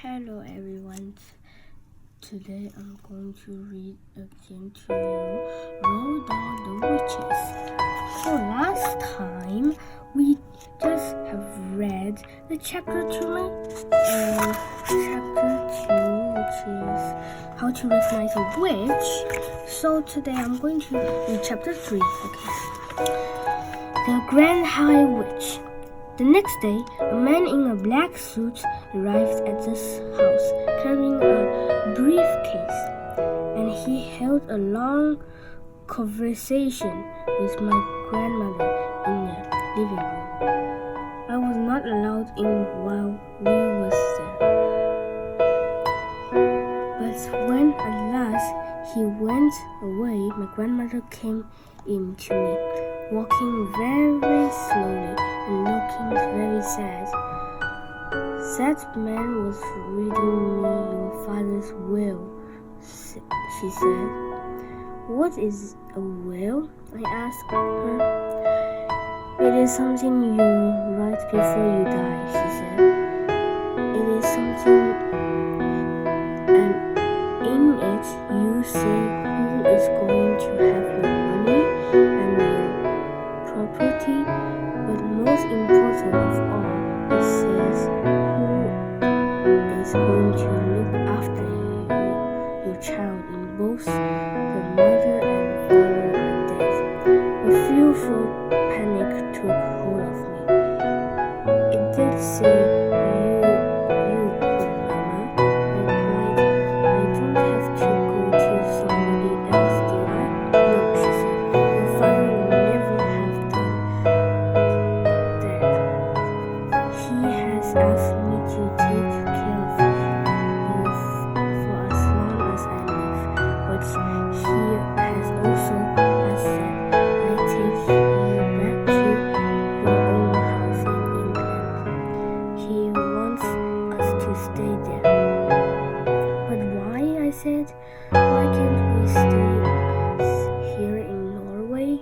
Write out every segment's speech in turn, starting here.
Hello everyone, today I'm going to read again to you Roald Dahl the Witches. So last time we just have read the chapter 2 and chapter 2 which is how to recognize a witch. So today I'm going to read chapter 3. The Grand High Witch. The next day, a man in a black suit arrived at this house carrying a briefcase, and he held a long conversation with my grandmother in the living room. I was not allowed in while we was there. But when at last he went away, my grandmother came in to me, walking very slowly and looking very sad. That man was reading me your father's will, she said. What is a will? I asked her. It is something you write before you die, she said. It is something, and in it you say who is going to have your money and your property, but most important of all, it says who is going to look after your child in both the mother and father are dead. A fearful panic took hold of me. It did say you, grandmama. I cried. I don't have to go to somebody else, do I? No, she said. Your father will never have done that. He has asked me to take care of you for as long as I live, but he has also asked that I take you back to your own house in England. He wants us to stay there. But why? I said. Why can't we stay here in Norway?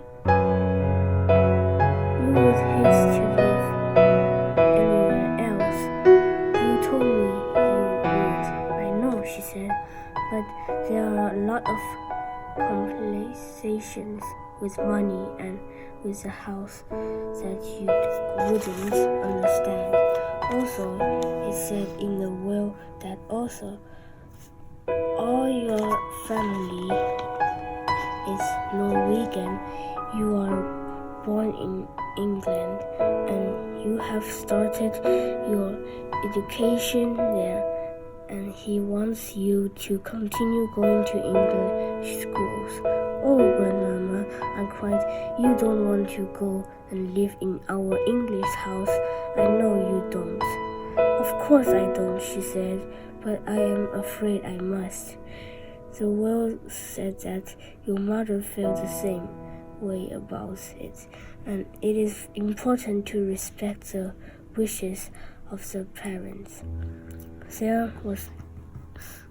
You would hate to live anywhere else. You told me you would. I know, she said, but there are a lot of complications with money and with a house that you wouldn't understand. Also, it said in the will that also all your family is Norwegian. You are born in England and you have started your education there, and he wants you to continue going to English schools. Oh, grandmama, I cried, you don't want to go and live in our English house. I know you don't. Of course I don't, she said, but I am afraid I must. The will said that your mother felt the same way about it, and it is important to respect the wishes of the parents. There was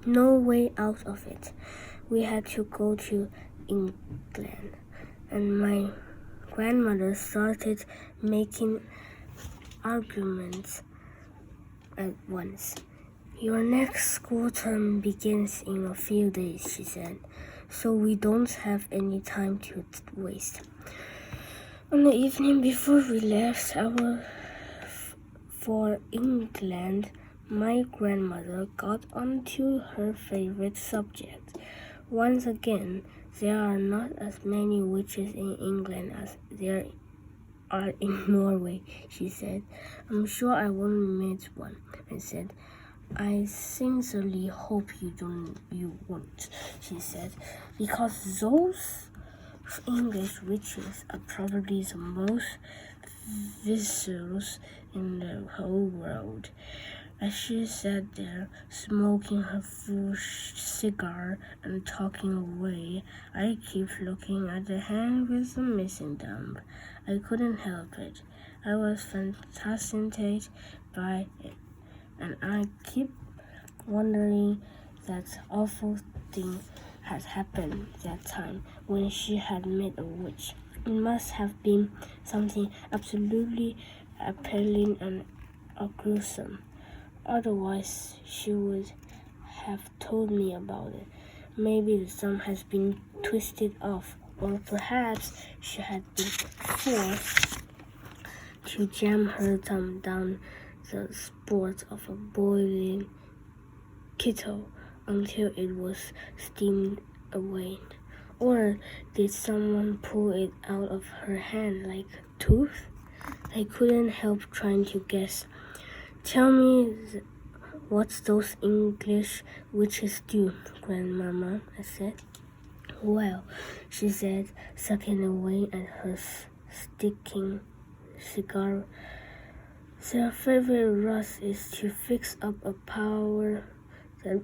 no way out of it. We had to go to England, and my grandmother started making arguments at once. Your next school term begins in a few days, she said, so we don't have any time to waste. On the evening before we left for England, my grandmother got onto her favorite subject. Once again, there are not as many witches in England as there are in Norway, she said. I'm sure I won't meet one, I said. I sincerely hope you won't, she said, because those English witches are probably the most vicious in the whole world. As she sat there, smoking her full cigar and talking away, I kept looking at the hand with the missing thumb. I couldn't help it. I was fascinated by it, and I kept wondering that awful thing had happened that time when she had met a witch. It must have been something absolutely appalling and gruesome. Otherwise, she would have told me about it. Maybe the thumb has been twisted off, or perhaps she had been forced to jam her thumb down the spout of a boiling kettle until it was steamed away. Or did someone pull it out of her hand like a tooth? I couldn't help trying to guess. Tell me what those English witches do, Grandmama, I said. Well, she said, sucking away at her sticking cigar. Their favorite ruse is to fix up a power that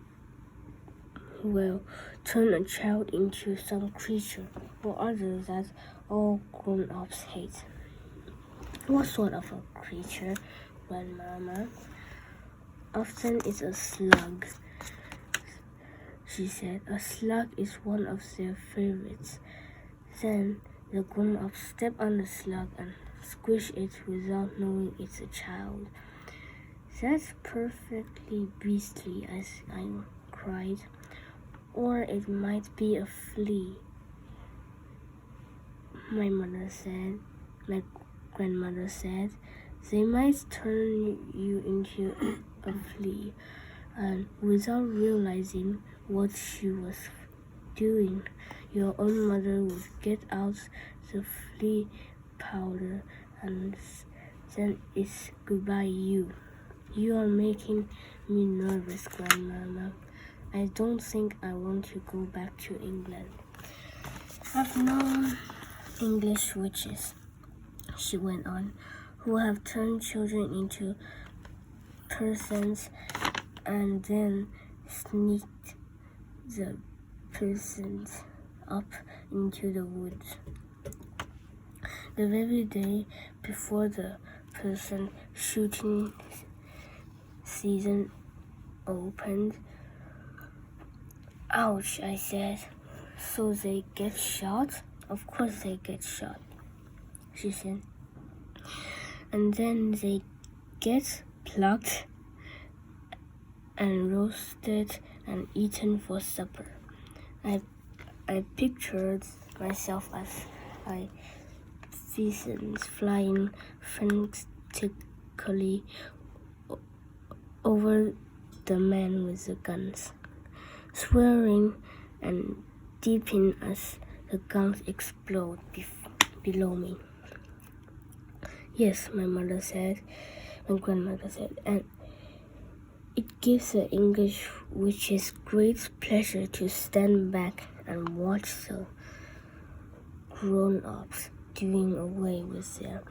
will turn a child into some creature or other that all grown-ups hate. What sort of a creature, Grandmama? Often it's a slug, she said. A slug is one of their favorites. Then the grown-ups step on the slug and squish it without knowing it's a child. That's perfectly beastly, I cried. Or it might be a flea, my grandmother said. They might turn you into a flea, and without realizing what she was doing, your own mother would get out the flea powder, and then it's goodbye you. You are making me nervous, Grandmama. I don't think I want to go back to England. I've known English witches, she went on, who have turned children into persons and then sneaked the persons up into the woods. The very day before the person shooting season opened. Ouch, I said. So they get shot? Of course they get shot, she said. And then they get plucked and roasted and eaten for supper. I pictured myself as pheasants flying frantically over the men with the guns, swearing and dipping as the guns explode below me. Yes, my grandmother said, and it gives the English witches great pleasure to stand back and watch the grown-ups doing away with their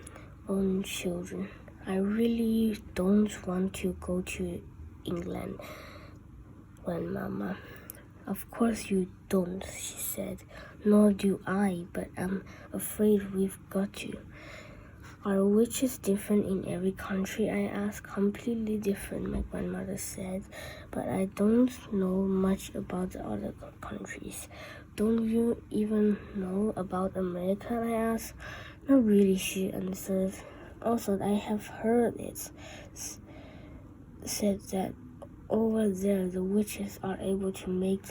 own children. I really don't want to go to England, Grandmama. Of course you don't, she said. Nor do I, but I'm afraid we've got to. Are witches different in every country? I asked. Completely different, my grandmother said. But I don't know much about the other countries. Don't you even know about America? I asked. Not really, she answered. Also, I have heard it said that over there the witches are able to make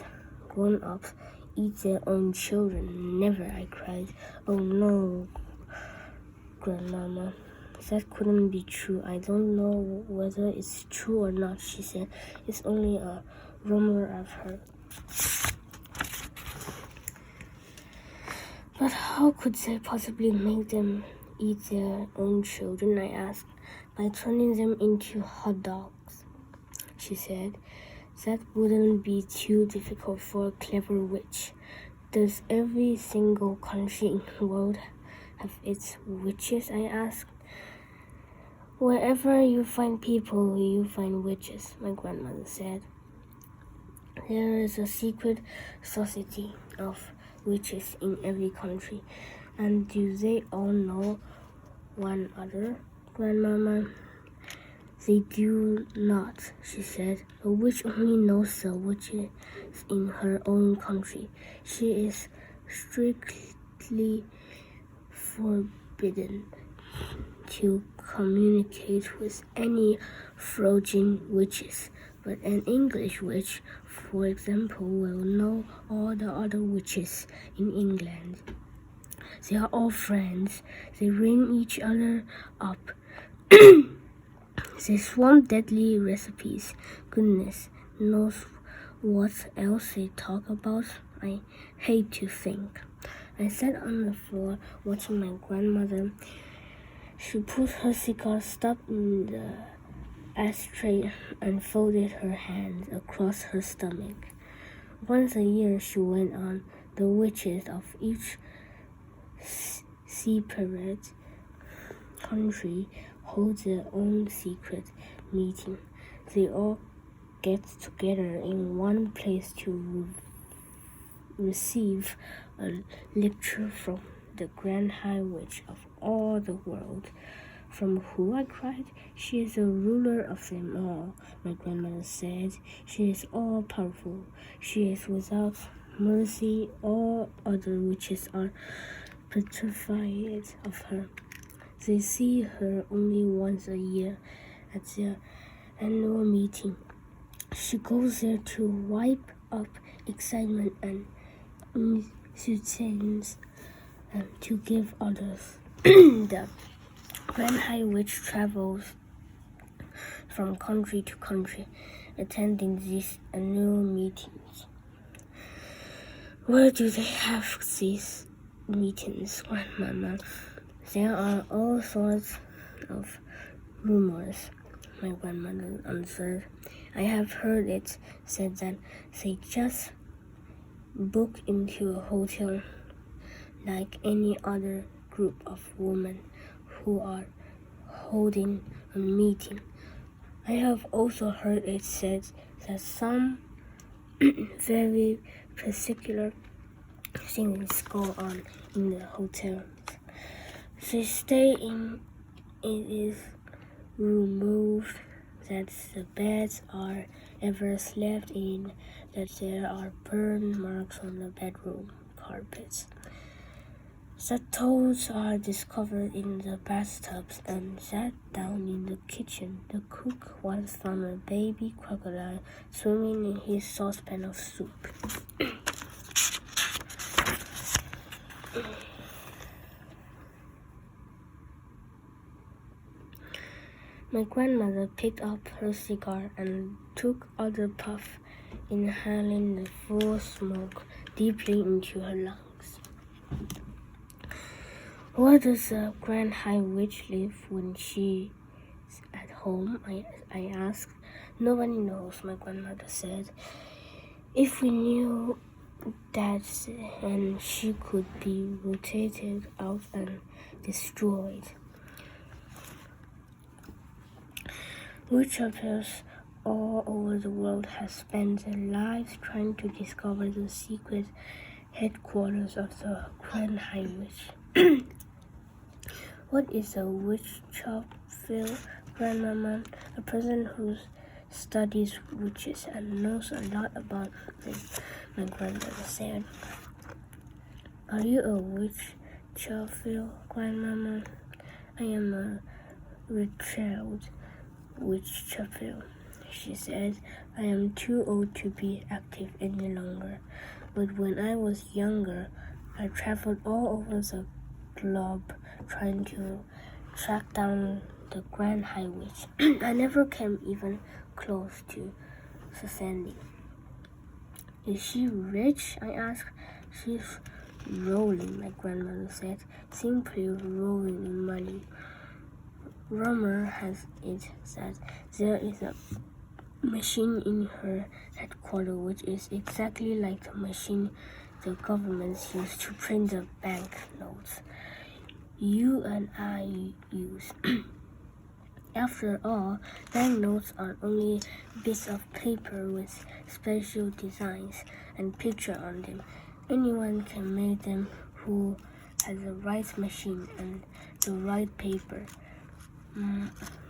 grown-ups eat their own children. Never, I cried. Oh no, Grandmama. That couldn't be true. I don't know whether it's true or not, she said. It's only a rumor I've heard. But how could they possibly make them eat their own children? I asked. By turning them into hot dogs, she said. That wouldn't be too difficult for a clever witch. Does every single country in the world have its witches? I asked. Wherever you find people, you find witches, my grandmother said. There is a secret society of witches in every country. And do they all know one another, Grandmama? They do not, she said. A witch only knows the witches in her own country. She is strictly forbidden to communicate with any Frisian witches, but an English witch, for example, will know all the other witches in England. They are all friends. They ring each other up. They swamp deadly recipes. Goodness knows what else they talk about. I hate to think. I sat on the floor watching my grandmother. She put her cigar stub in the ashtray and folded her hands across her stomach. Once a year, she went on, the witches of each separate country hold their own secret meeting. They all get together in one place to receive a lecture from the Grand High Witch of all the world. From who? I cried. She is the ruler of them all, my grandmother said. She is all powerful. She is without mercy. All other witches are petrified of her. They see her only once a year at their annual meeting. She goes there to wipe up excitement and insults and to give others. The Grand High Witch travels from country to country, attending these annual meetings. Where do they have these meetings, Grandmama? There are all sorts of rumors, my grandmother answered. I have heard it said that they just book into a hotel like any other group of women who are holding a meeting. I have also heard it said that some very particular things go on in the hotel. They stay in. It is removed that the beds are ever slept in, that there are burn marks on the bedroom carpets, that toads are discovered in the bathtubs, and that down in the kitchen the cook once found a baby crocodile swimming in his saucepan of soup. My grandmother picked up her cigar and took other puff, inhaling the full smoke deeply into her lungs. Where does the Grand High Witch live when she's at home? I asked. Nobody knows, my grandmother said. If we knew that, and she could be rotated out and destroyed. Witch hunters all over the world have spent their lives trying to discover the secret headquarters of the Grand High Witch. What is a witch chapel, Grandmama? A person who studies witches and knows a lot about them, my grandmother said. Are you a witch chapel, Grandmama? I am a retired witch chapel, she said. I am too old to be active any longer, but when I was younger, I traveled all over the globe trying to track down the Grand High Witch. I never came even close to succeeding. Is she rich? I asked. She's rolling, my grandmother said, simply rolling in money. Rumor has it that there is a machine in her headquarters which is exactly like the machine the governments use to print the banknotes you and I use. After all, banknotes are only bits of paper with special designs and pictures on them. Anyone can make them who has the right machine and the right paper.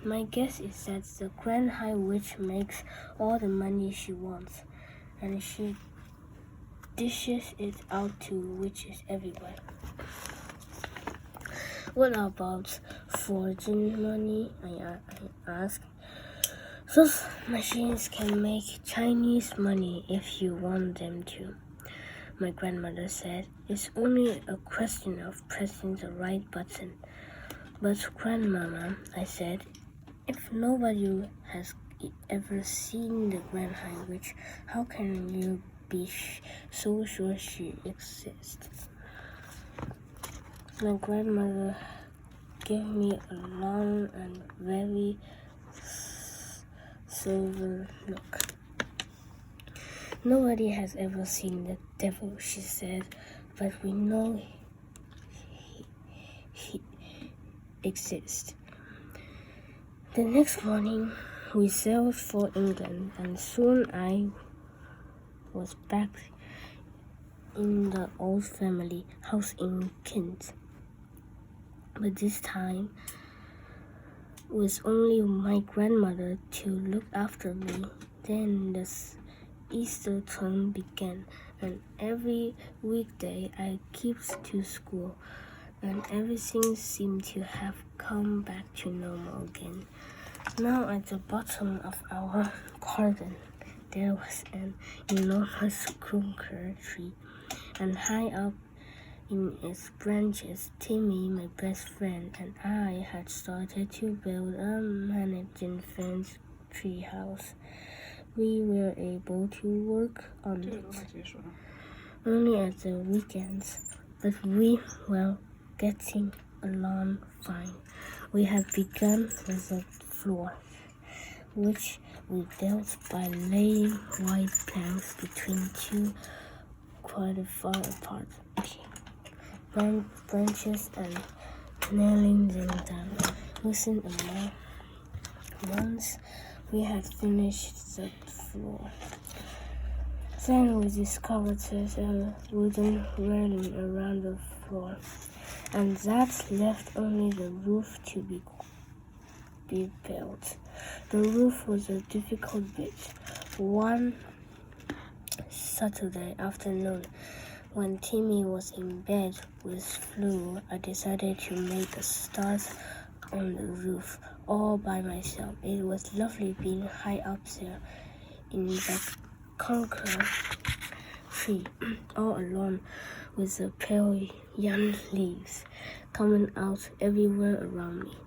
My guess is that the Grand High Witch makes all the money she wants, and she dishes it out to witches everywhere. What about fortune money? I asked. Those machines can make Chinese money if you want them to, my grandmother said. It's only a question of pressing the right button. But Grandmama, I said, if nobody has ever seen the Grand High Witch, how can you be so sure she exists? My grandmother gave me a long and very sober look. Nobody has ever seen the devil, she said, but we know he exists. The next morning, we sailed for England, and soon I was back in the old family house in Kent. But this time, with only my grandmother to look after me. Then the Easter term began, and every weekday I kept to school, and everything seemed to have come back to normal again. Now at the bottom of our garden, there was an enormous kunker tree, and high up in its branches, Timmy, my best friend, and I had started to build a mannequin fence treehouse. We were able to work on it only at the weekends, but we were getting along fine. We had begun with the floor, which we built by laying white planks between two quite far apart branches and nailing them down. Within a month, once we had finished the floor, then we discovered a wooden railing around the floor, and that left only the roof to be built. The roof was a difficult bit. One Saturday afternoon, when Timmy was in bed with flu, I decided to make a start on the roof all by myself. It was lovely being high up there in the conker tree, all alone, with the pale young leaves coming out everywhere around me.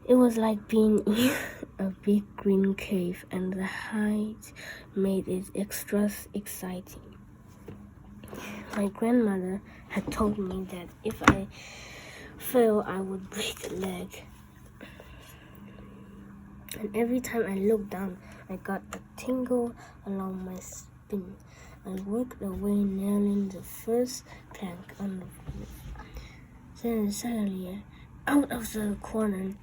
It was like being in a big green cave, and the height made it extra exciting. My grandmother had told me that if I fell, I would break a leg. And every time I looked down, I got a tingle along my spine. I worked away nailing the first plank on the roof. Then suddenly, out of the corner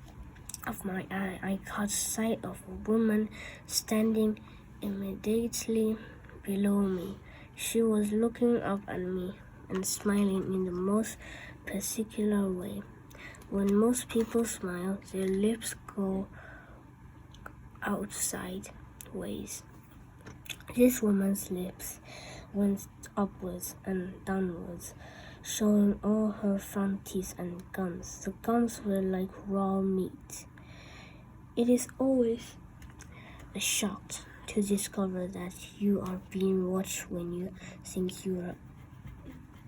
of my eye, I caught sight of a woman standing immediately below me. She was looking up at me and smiling in the most particular way. When most people smile, their lips go out sideways. This woman's lips went upwards and downwards, showing all her front teeth and gums. The gums were like raw meat. It is always a shock to discover that you are being watched when you think you are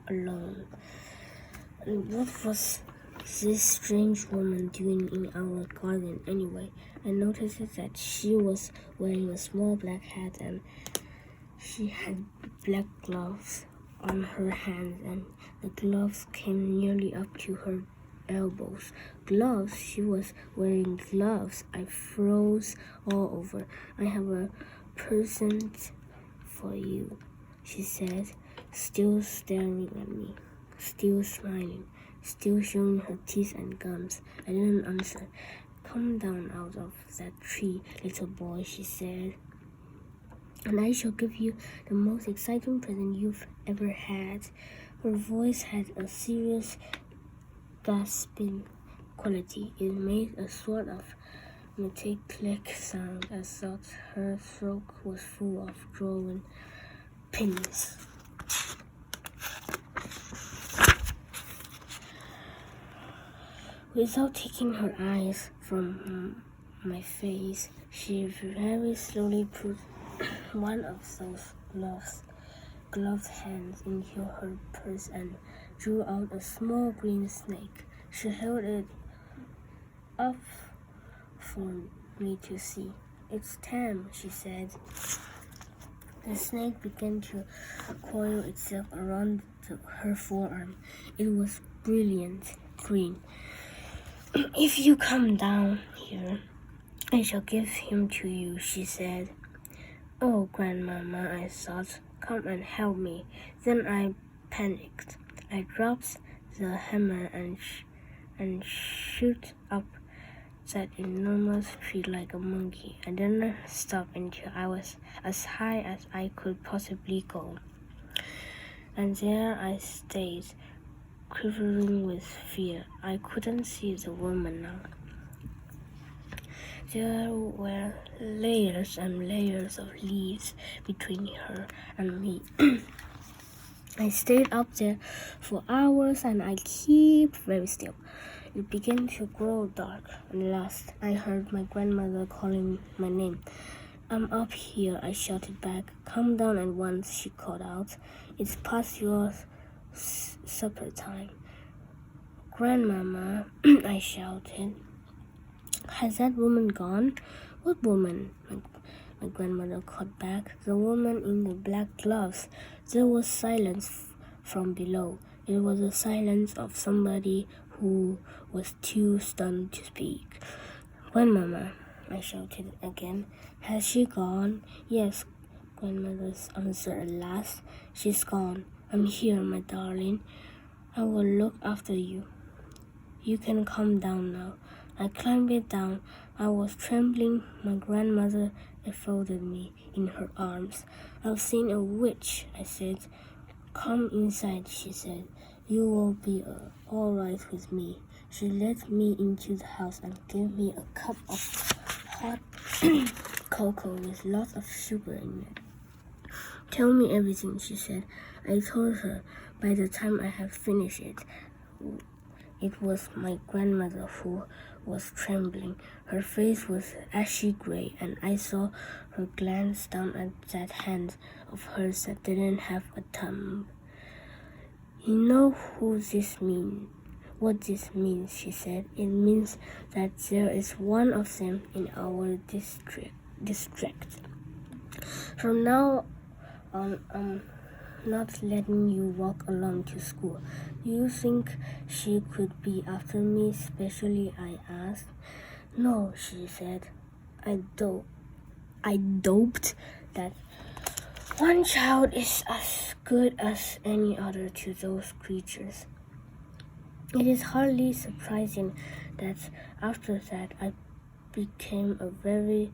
alone. And what was this strange woman doing in our garden anyway? I noticed that she was wearing a small black hat, and she had black gloves on her hands, and the gloves came nearly up to her elbows. Gloves? She was wearing gloves. I froze all over. I have a present for you, she said, still staring at me, still smiling, still showing her teeth and gums. I didn't answer. Come down out of that tree, little boy, she said, and I shall give you the most exciting present you've ever had. Her voice had a serious gasping quality. It made a sort of metallic sound, as though her throat was full of drawing pins. Without taking her eyes from my face, she very slowly put one of those gloved hands into her purse and drew out a small green snake. She held it up for me to see. "It's tame," she said. The snake began to coil itself around her forearm. It was brilliant green. "If you come down here, I shall give him to you," she said. "Oh, Grandmama," I thought, "come and help me." Then I panicked. I dropped the hammer and shot up that enormous tree like a monkey. I didn't stop until I was as high as I could possibly go. And there I stayed, quivering with fear. I couldn't see the woman now. There were layers and layers of leaves between her and me. I stayed up there for hours and I kept very still. It began to grow dark, and last I heard my grandmother calling my name. "I'm up here," I shouted back. "Come down at once," she called out. "It's past your supper time." "Grandmama," I shouted. "Has that woman gone?" "What woman?" My grandmother called back. "The woman in the black gloves." There was silence from below. It was the silence of somebody who was too stunned to speak. "Grandmama," I shouted again. "Has she gone?" "Yes," Grandmother answered at last. "She's gone. I'm here, my darling. I will look after you. You can come down now." I climbed it down. I was trembling. My grandmother enfolded me in her arms. "I've seen a witch," I said. "Come inside," she said. "You will be all right with me." She led me into the house and gave me a cup of hot cocoa with lots of sugar in it. "Tell me everything," she said. I told her. By the time I had finished it was my grandmother who was trembling. Her face was ashy gray, and I saw her glance down at that hand of hers that didn't have a thumb. "You know what this means," she said. "It means that there is one of them in our district. From now on, I'm not letting you walk alone to school." "Do you think she could be after me especially?" I asked. "No," she said. I doped that one child is as good as any other to those creatures. It is hardly surprising that after that I became a very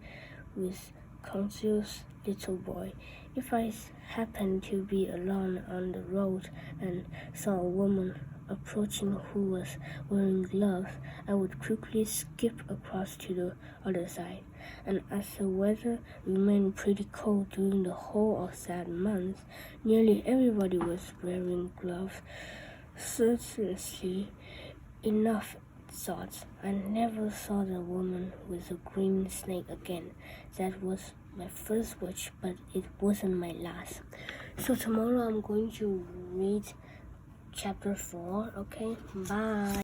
conscious little boy. If I happened to be alone on the road and saw a woman approaching who was wearing gloves, I would quickly skip across to the other side. And as the weather remained pretty cold during the whole of that month, nearly everybody was wearing gloves. Seriously enough, thought, I never saw the woman with the green snake again. That was my first wish, but it wasn't my last. So tomorrow I'm going to read chapter 4, okay? Bye.